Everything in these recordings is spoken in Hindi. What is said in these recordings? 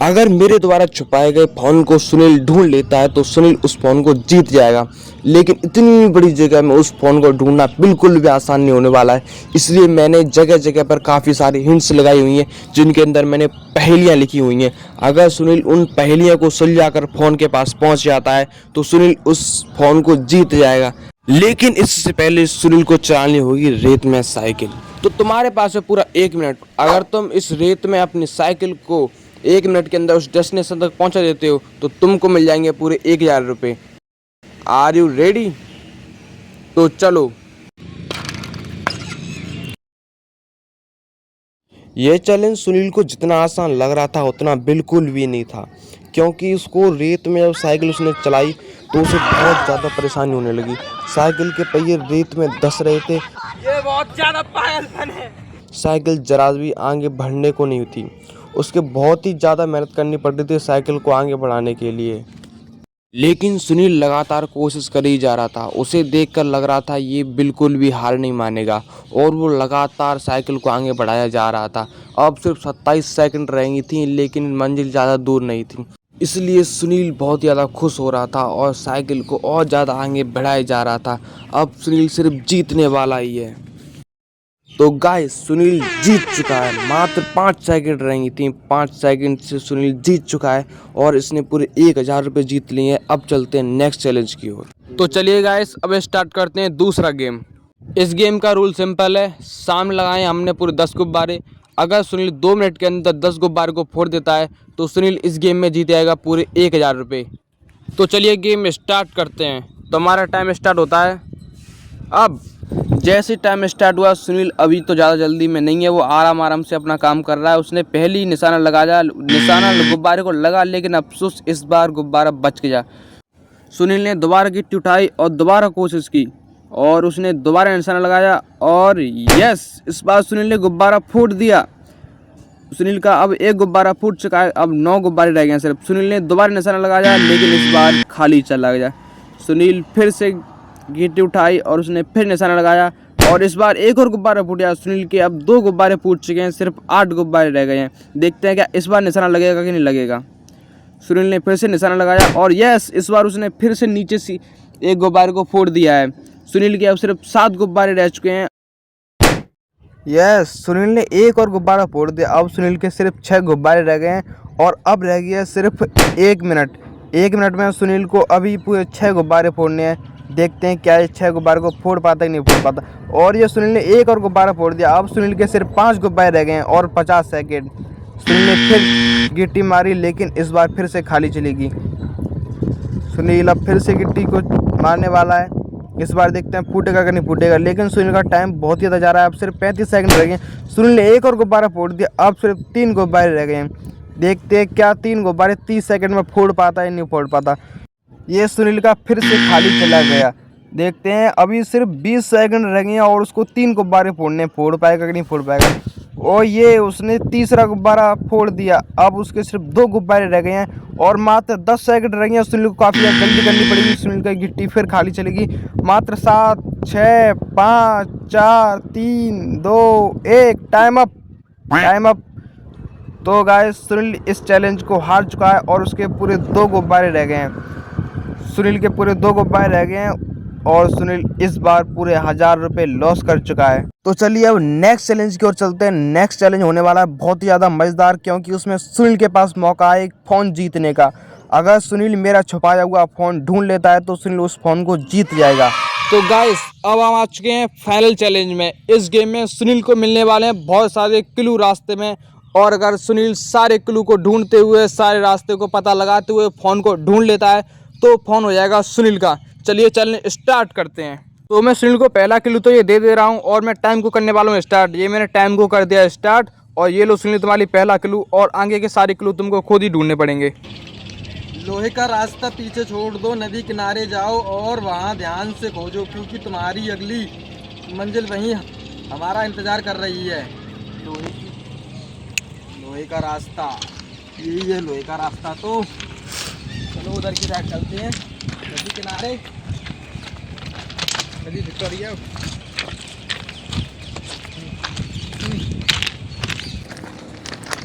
अगर मेरे द्वारा छुपाए गए फोन को सुनील ढूंढ लेता है तो सुनील उस फोन को जीत जाएगा। लेकिन इतनी बड़ी जगह में उस फोन को ढूंढना बिल्कुल भी आसान नहीं होने वाला है। इसलिए मैंने जगह जगह पर काफ़ी सारी हिंट्स लगाई हुई हैं जिनके अंदर मैंने पहेलियां लिखी हुई हैं। अगर सुनील उन पहेलियों को सुलझाकर फोन के पास पहुंच जाता है तो सुनील उस फोन को जीत जाएगा। लेकिन इससे पहले सुनील को चलानी होगी रेत में साइकिल। तो तुम्हारे पास है पूरा 1 मिनट। अगर तुम इस रेत में अपनी साइकिल को 1 मिनट के अंदर उस डेस्टिनेशन तक पहुंचा देते हो तो तुमको मिल जाएंगे पूरे 1000 रुपये। Are you ready? तो चलो। यह चैलेंज सुनील को जितना आसान लग रहा था उतना बिल्कुल भी नहीं था, क्योंकि उसको रेत में जब साइकिल उसने चलाई तो उसे बहुत ज़्यादा परेशानी होने लगी। साइकिल के पहिए रेत में धंस रहे थे। ये बहुत ज्यादा पागलपन है। साइकिल जरा भी आगे बढ़ने को नहीं थी। उसके बहुत ही ज़्यादा मेहनत करनी पड़ रही थी साइकिल को आगे बढ़ाने के लिए। लेकिन सुनील लगातार कोशिश कर ही जा रहा था। उसे देखकर लग रहा था ये बिल्कुल भी हार नहीं मानेगा और वो लगातार साइकिल को आगे बढ़ाया जा रहा था। अब सिर्फ 27 सेकंड रहेंगी थी लेकिन मंजिल ज़्यादा दूर नहीं थी। इसलिए सुनील बहुत ज़्यादा खुश हो रहा था और साइकिल को और ज़्यादा आगे बढ़ाया जा रहा था। अब सुनील सिर्फ जीतने वाला ही है। तो गाइस, सुनील जीत चुका है। मात्र 5 सेकंड रहेंगी थी। 5 सेकंड से सुनील जीत चुका है और इसने पूरे 1000 रुपये जीत लिए हैं। अब चलते हैं नेक्स्ट चैलेंज की ओर। तो चलिए गाइस, अब स्टार्ट करते हैं दूसरा गेम। इस गेम का रूल सिंपल है। सामने लगाए हमने पूरे 10 गुब्बारे। अगर सुनील 2 मिनट के अंदर 10 गुब्बारे को फोड़ देता है तो सुनील इस गेम में जीत जाएगा पूरे 1000 रुपये। तो चलिए गेम स्टार्ट करते हैं। तो हमारा टाइम स्टार्ट होता है अब। जैसे टाइम स्टार्ट हुआ, सुनील अभी तो ज़्यादा जल्दी में नहीं है, वो आराम से अपना काम कर रहा है। उसने पहली निशाना गुब्बारे को लगा, लेकिन अफसोस इस बार गुब्बारा बच गया। सुनील ने दोबारा गिट्टी उठाई और दोबारा कोशिश की और उसने दोबारा निशाना लगाया और यस, इस बार सुनील ने गुब्बारा फूट दिया। सुनील का अब एक गुब्बारा फूट चुका है। अब 9 गुब्बारे रह गए हैं सिर्फ। सुनील ने दोबारा निशाना लगाया लेकिन इस बार खाली चला गया। सुनील फिर से गिट्टी उठाई और उसने फिर निशाना लगाया और इस बार एक और गुब्बारा फूट गया। सुनील के अब 2 गुब्बारे फूट चुके हैं, सिर्फ 8 गुब्बारे रह गए हैं। देखते हैं क्या इस बार निशाना लगेगा कि नहीं लगेगा। सुनील ने फिर से निशाना लगाया और यस, इस बार उसने फिर से नीचे से एक गुब्बारे को फोड़ दिया है। सुनील के अब सिर्फ 7 गुब्बारे रह चुके हैं। यस, सुनील ने एक और गुब्बारा फोड़ दिया। अब सुनील के सिर्फ 6 गुब्बारे रह गए हैं और अब रह गया सिर्फ 1 मिनट। 1 मिनट में सुनील को अभी पूरे 6 गुब्बारे फोड़ने हैं। देखते हैं क्या ये 6 गुब्बारे को फोड़ पाता है कि नहीं फोड़ पाता। और ये सुनील ने एक और गुब्बारा फोड़ दिया। अब सुनील के सिर्फ 5 गुब्बारे रह गए हैं और 50 सेकेंड। सुनील ने फिर गिट्टी मारी लेकिन इस बार फिर से खाली चलेगी। सुनील अब फिर से गिट्टी को मारने वाला है। इस बार देखते हैं फूटेगा कि नहीं फूटेगा। लेकिन सुनील का टाइम बहुत ज़्यादा जा रहा है। अब सिर्फ 35 सेकंड रह गए। सुनील ने एक और गुब्बारा फोड़ दिया। अब सिर्फ 3 गुब्बारे रह गए हैं। देखते हैं क्या 3 गुब्बारे 30 सेकंड में फोड़ पाता है नहीं फोड़ पाता। ये सुनील का फिर से खाली चला गया। देखते हैं अभी सिर्फ 20 सेकंड रह गए हैं और उसको 3 गुब्बारे फोड़ने। फोड़ पाएगा कि नहीं फोड़ पाएगा। और ये उसने तीसरा गुब्बारा फोड़ दिया। अब उसके सिर्फ 2 गुब्बारे रह गए हैं और मात्र 10 सेकंड रह गए हैं। सुनील को काफ़ी जल्दी करनी पड़ेगी। सुनील का गिट्टी फिर खाली चलेगी। मात्र 7, 6, 5, 4, 3, 2, 1। Time up. तो गाइस, सुनील इस चैलेंज को हार चुका है और उसके पूरे 2 गुब्बारे रह गए हैं। सुनील के पूरे 2 गुब्बारे रह गए हैं और सुनील इस बार पूरे 1000 रुपये लॉस कर चुका है। तो चलिए अब नेक्स्ट चैलेंज की ओर चलते हैं। नेक्स्ट चैलेंज होने वाला है बहुत ही ज़्यादा मज़ेदार, क्योंकि उसमें सुनील के पास मौका है एक फ़ोन जीतने का। अगर सुनील मेरा छुपाया हुआ फ़ोन ढूंढ लेता है तो सुनील उस फ़ोन को जीत जाएगा। तो गाइस, अब हम आ चुके हैं फाइनल चैलेंज में। इस गेम में सुनील को मिलने वाले हैं बहुत सारे क्लू रास्ते में, और अगर सुनील सारे क्लू को ढूंढते हुए, सारे रास्ते को पता लगाते हुए फ़ोन को ढूंढ लेता है तो फ़ोन हो जाएगा सुनील का। चलिए चैलेंज स्टार्ट करते हैं। तो मैं सुनील को पहला क्लू तो ये दे रहा हूँ और मैं टाइम को करने वाला हूँ स्टार्ट। ये मैंने टाइम को कर दिया स्टार्ट और ये लो सुनील तुम्हारी पहला क्लू, और आगे के सारे क्लू तुमको खुद ही ढूंढने पड़ेंगे। लोहे का रास्ता पीछे छोड़ दो, नदी किनारे जाओ और वहाँ ध्यान से खोजो, क्योंकि तुम्हारी अगली मंजिल वहीं हमारा इंतजार कर रही है। लोहे का रास्ता, यही है लोहे का रास्ता। तो चलो उधर की साइड चलते हैं, नदी किनारे, नदी विक्टोरिया।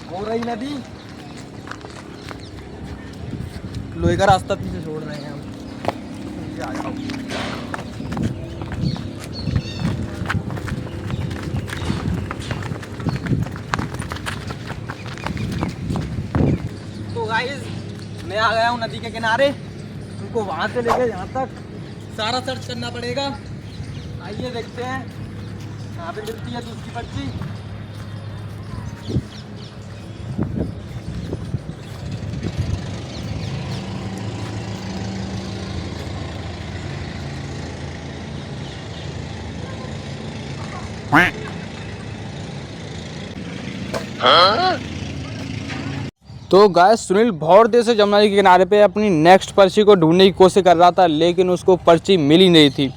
हो रही नदी, लोहे का रास्ता पीछे छोड़ रहे हैं हम। नीचे आ जाओ। तो गाइस मैं आ गया हूँ नदी के किनारे। उनको वहाँ से लेके यहाँ तक सारा सर्च करना पड़ेगा। आइए देखते हैं यहाँ पे मिलती है दूसरी पर्ची। तो गाइस सुनील बहुत देर से जमुना जी के किनारे पे अपनी नेक्स्ट पर्ची को ढूंढने की कोशिश कर रहा था, लेकिन उसको पर्ची मिल ही नहीं थी।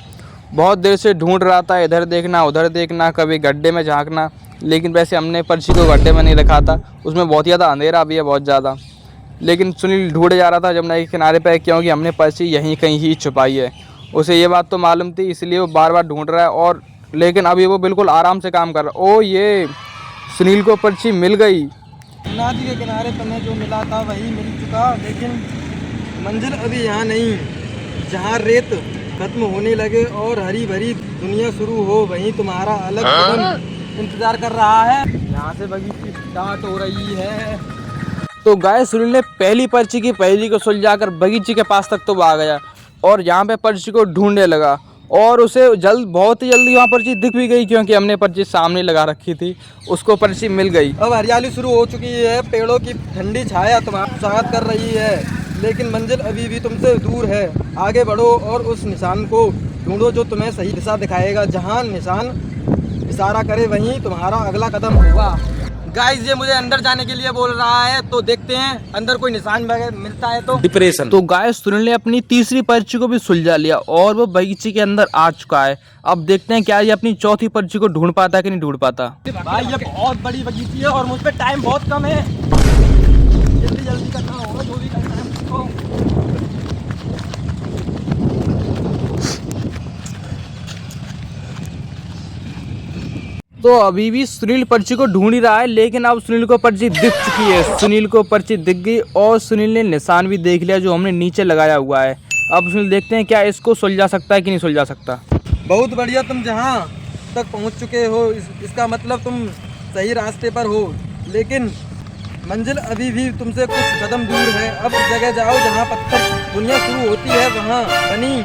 बहुत देर से ढूंढ रहा था, इधर देखना उधर देखना, कभी गड्ढे में झांकना, लेकिन वैसे हमने पर्ची को गड्ढे में नहीं रखा था, उसमें बहुत ज़्यादा अंधेरा भी है, बहुत ज़्यादा। लेकिन सुनील ढूंढे जा रहा था जमुना जी के किनारे पे, क्योंकि हमने पर्ची यहीं कहीं ही छुपाई है। उसे ये बात तो मालूम थी, इसलिए वो बार बार ढूंढ रहा है। और लेकिन अभी वो बिल्कुल आराम से काम कर रहा है। ओ ये सुनील को पर्ची मिल गई। नदी के किनारे तुम्हें जो मिला था वही मिल चुका, लेकिन मंजिल अभी यहाँ नहीं। जहाँ रेत खत्म होने लगे और हरी भरी दुनिया शुरू हो, वहीं तुम्हारा अलग कदम इंतजार कर रहा है। यहाँ से बगीचे स्टार्ट हो रही है। तो गाइस सुनील ने पहली पर्ची की पहली को सुलझाकर बगीचे के पास तक तो वो आ गया और यहाँ पे पर्ची को ढूंढने लगा। और उसे बहुत ही जल्दी वहाँ पर्ची दिख भी गई, क्योंकि हमने पर्ची सामने लगा रखी थी। उसको पर्ची मिल गई। अब हरियाली शुरू हो चुकी है, पेड़ों की ठंडी छाया तुम्हारा स्वागत कर रही है, लेकिन मंजिल अभी भी तुमसे दूर है। आगे बढ़ो और उस निशान को ढूंढो जो तुम्हें सही दिशा दिखाएगा। जहाँ निशान इशारा करे वहीं तुम्हारा अगला कदम होगा। गाइस ये मुझे अंदर जाने के लिए बोल रहा है, तो देखते हैं अंदर कोई निशान वगैरह मिलता है तो। डिप्रेशन। तो गाइस सुनील ने अपनी तीसरी पर्ची को भी सुलझा लिया और वो बगीचे के अंदर आ चुका है। अब देखते हैं क्या ये अपनी चौथी पर्ची को ढूंढ पाता है कि नहीं ढूंढ पाता। भाई ये बहुत बड़ी बगीची है और मुझ पे टाइम बहुत कम है। जल्दी जल्दी करना होगा जो भी करना है मुझको। तो अभी भी सुनील पर्ची को ढूंढ ही रहा है, लेकिन अब सुनील को पर्ची दिख चुकी है। सुनील को पर्ची दिख गई और सुनील ने निशान भी देख लिया जो हमने नीचे लगाया हुआ है। अब सुनील देखते हैं क्या इसको सुलझा सकता है कि नहीं सुलझा सकता। बहुत बढ़िया, तुम जहाँ तक पहुँच चुके हो इसका मतलब तुम सही रास्ते पर हो, लेकिन मंजिल अभी भी तुमसे कुछ कदम दूर है। अब उस जगह जाओ जहाँ पत्थर दुनिया शुरू होती है, वहाँ बनी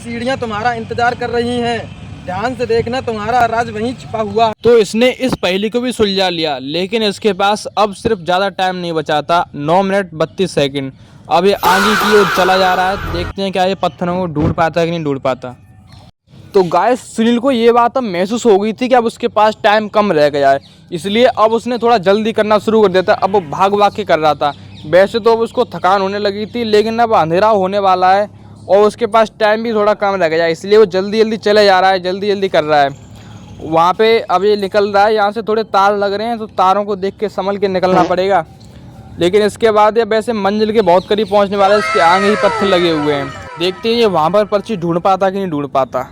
सीढ़ियाँ तुम्हारा इंतजार कर रही हैं। ध्यान से देखना, तुम्हारा राज वहीं छिपा हुआ। तो इसने इस पहेली को भी सुलझा लिया, लेकिन इसके पास अब सिर्फ ज़्यादा टाइम नहीं बचा था। 9 मिनट 32 सेकंड। अब ये आगे की ओर चला जा रहा है। देखते हैं क्या ये पत्थरों को ढूंढ पाता है कि नहीं ढूंढ पाता। तो गाइस सुनील को ये बात अब महसूस हो गई थी कि अब उसके पास टाइम कम रह गया है, इसलिए अब उसने थोड़ा जल्दी करना शुरू कर दिया था। अब वो भाग भाग के कर रहा था। वैसे तो अब उसको थकान होने लगी थी, लेकिन अब अंधेरा होने वाला है और उसके पास टाइम भी थोड़ा कम रह गया, इसलिए वो जल्दी जल्दी चले जा रहा है, जल्दी जल्दी कर रहा है। वहाँ पे अब ये निकल रहा है, यहाँ से थोड़े तार लग रहे हैं, तो तारों को देख के संभल के निकलना पड़ेगा। लेकिन इसके बाद ये वैसे मंजिल के बहुत करीब पहुँचने वाला है। इसके आगे ही पत्थर लगे हुए हैं। देखते हैं ये वहाँ पर पर्ची ढूंढ पाता कि नहीं ढूंढ पाता।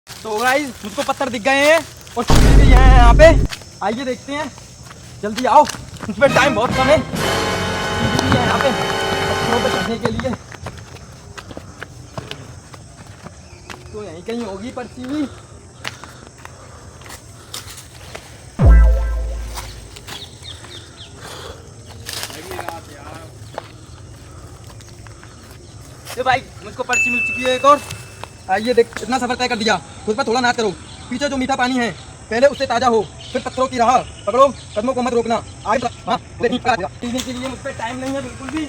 तो गाइस मुझको पत्थर दिख गए हैं और सीढ़ी भी है यहाँ पे। आइए देखते हैं, जल्दी आओ, मुझ पर टाइम बहुत कम है। सीढ़ी भी है यहाँ पे पत्थरों पे चढ़ने के लिए, तो यहीं कहीं होगी पर्ची भी। ये भाई मुझको पर्ची मिल चुकी है एक और। आइए देख, इतना सफर तय कर दिया, खुद पर थोड़ा नाच करो। पीछे जो मीठा पानी है पहले उससे ताजा हो, फिर पत्थरों की राह पकड़ो, कदमों को मत रोकना। आगे पीने के लिए मुझ पर टाइम नहीं है बिल्कुल भी,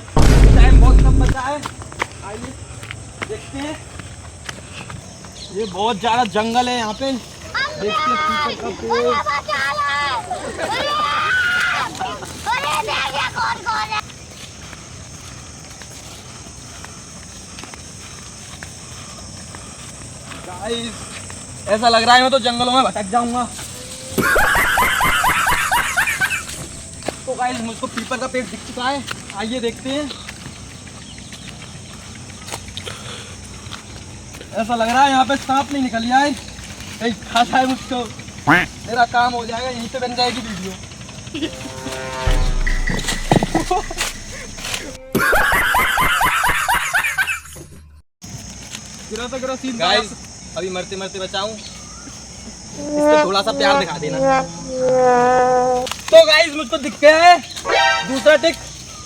टाइम बहुत कम बचा है। आइए देखते हैं, ये बहुत ज़्यादा जंगल है यहाँ पे। देखते हैं पीछे का पेड़। गाइस ऐसा लग रहा है मैं तो जंगलों में भटक जाऊंगा। तो गाइस मुझको पीपल का पेड़ दिख चुका है, आइए देखते हैं। ऐसा लग रहा है यहाँ पे सांप नहीं निकल जाए, कहीं खा जाए मुझको। मेरा काम हो जाएगा, यहीं पे बन जाएगी वीडियो। गाइस अभी मरते मरते बचाऊं, इस पे थोड़ा सा प्यार दिखा देना। तो गाइस मुझको दिख गया है दूसरा टिक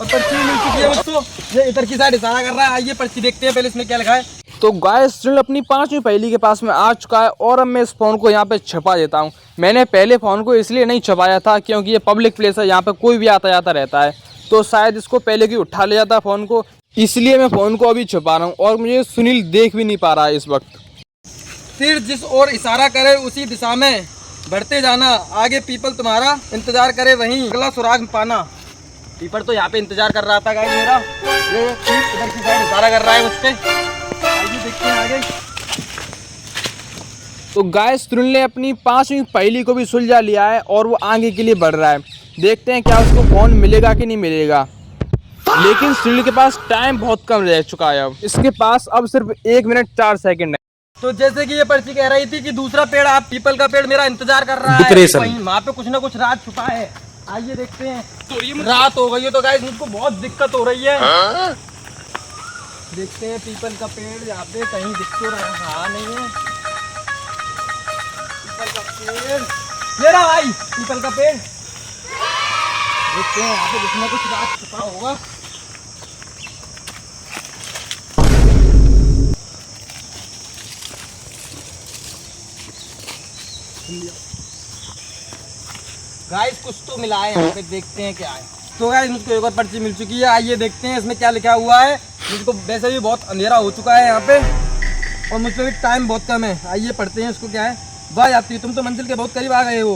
और पर्ची मिल चुकी है मुझको। ये इधर की साइड इशारा कर रहा है, आइए पर्ची देखते हैं पहले इसमें क्या लिखा है। तो गाइस सुनील अपनी 5वीं पहेली के पास में आ चुका है और अब मैं इस फ़ोन को यहाँ पे छुपा देता हूँ। मैंने पहले फ़ोन को इसलिए नहीं छुपाया था क्योंकि ये पब्लिक प्लेस है, यहाँ पे कोई भी आता जाता रहता है, तो शायद इसको पहले की उठा ले जाता फ़ोन को, इसलिए मैं फ़ोन को अभी छुपा रहा हूँ और मुझे सुनील देख भी नहीं पा रहा है इस वक्त। फिर जिस ओर इशारा करे उसी दिशा में बढ़ते जाना, आगे पीपल तुम्हारा इंतजार करे वहीं अगला सुराग पाना। पीपल तो यहाँ पे इंतजार कर रहा था गाइस मेरा, ये इधर की साइड इशारा कर रहा है उस पे। आइए देखते हैं आगे। तो गाइस सुनील ने अपनी 5वीं पहेली को भी सुलझा लिया है और वो आगे के लिए बढ़ रहा है। देखते हैं क्या उसको फ़ोन मिलेगा कि नहीं मिलेगा। लेकिन सुनील के पास टाइम बहुत कम रह चुका है, अब इसके पास अब सिर्फ 1 मिनट 4 सेकंड है। तो जैसे कि ये पर्ची कह रही थी कि दूसरा पेड़, आप पीपल का पेड़ मेरा इंतजार कर रहा है, वहीं वहाँ पे कुछ ना कुछ राज छुपा है। आइए देखते हैं। तो रात हो गई है तो गाइस मुझको बहुत दिक्कत हो रही है। देखते हैं पीपल का पेड़ यहाँ पे कहीं दिख तो रहा नहीं है। पीपल का पेड़, ये रहा भाई पीपल का पेड़। देखते हैं यहाँ पे कुछ ना कुछ राज छुपा होगा। गाइस कुछ तो मिला है यहाँ पे, देखते हैं क्या है। तो गाइस मुझको एक और पर्ची मिल चुकी है, आइए देखते हैं इसमें क्या लिखा हुआ है। मुझको वैसे भी बहुत अंधेरा हो चुका है यहाँ पे और मुझ पे भी टाइम बहुत कम है। आइए पढ़ते हैं इसको क्या है। वाह यात्री, तुम तो मंजिल के बहुत करीब आ गए हो,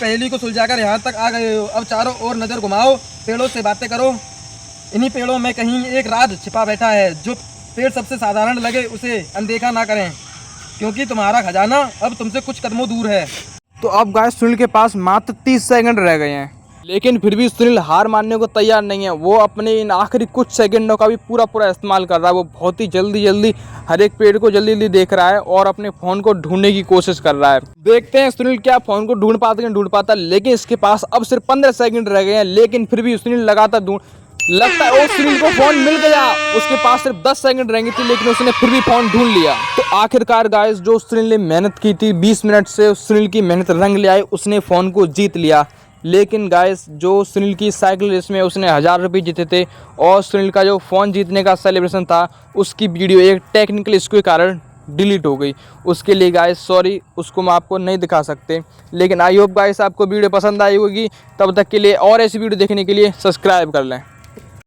पहेली को सुलझाकर यहाँ तक आ गए हो। अब चारों ओर नज़र घुमाओ, पेड़ों से बातें करो। इन्हीं पेड़ों में कहीं एक राज छिपा बैठा है। जो पेड़ सबसे साधारण लगे उसे अनदेखा ना करें, क्योंकि तुम्हारा खजाना अब तुमसे कुछ कदमों दूर है। तो अब गाइस सुनील के पास मात्र 30 सेकंड रह गए हैं, लेकिन फिर भी सुनील हार मानने को तैयार नहीं है। वो अपने इन आखिरी कुछ सेकंडों का भी पूरा इस्तेमाल कर रहा है। वो बहुत ही जल्दी हर एक पेड़ को जल्दी देख रहा है और अपने फ़ोन को ढूंढने की कोशिश कर रहा है। देखते हैं सुनील क्या फ़ोन को ढूंढ पाता है कि नहीं ढूंढ पाता। लेकिन इसके पास अब सिर्फ 15 सेकंड रह गए हैं, लेकिन फिर भी सुनील लगातार ढूंढ, लगता है वो सुनील को फ़ोन मिल गया। उसके पास सिर्फ 10 सेकंड रहेंगे थे, लेकिन उसने फिर भी फ़ोन ढूंढ लिया। तो आखिरकार गाइस जो सुनील ने मेहनत की थी 20 मिनट से, सुनील की मेहनत रंग ले आई, उसने फ़ोन को जीत लिया। लेकिन गाइस जो सुनील की साइकिल रेस में उसने 1000 रुपये जीते थे और सुनील का जो फ़ोन जीतने का सेलिब्रेशन था उसकी वीडियो एक टेक्निकल इशू के कारण डिलीट हो गई। उसके लिए गाइस सॉरी, उसको मैं आपको नहीं दिखा सकते। लेकिन आई होप गाइस आपको वीडियो पसंद आई होगी। तब तक के लिए और ऐसी वीडियो देखने के लिए सब्सक्राइब कर लें।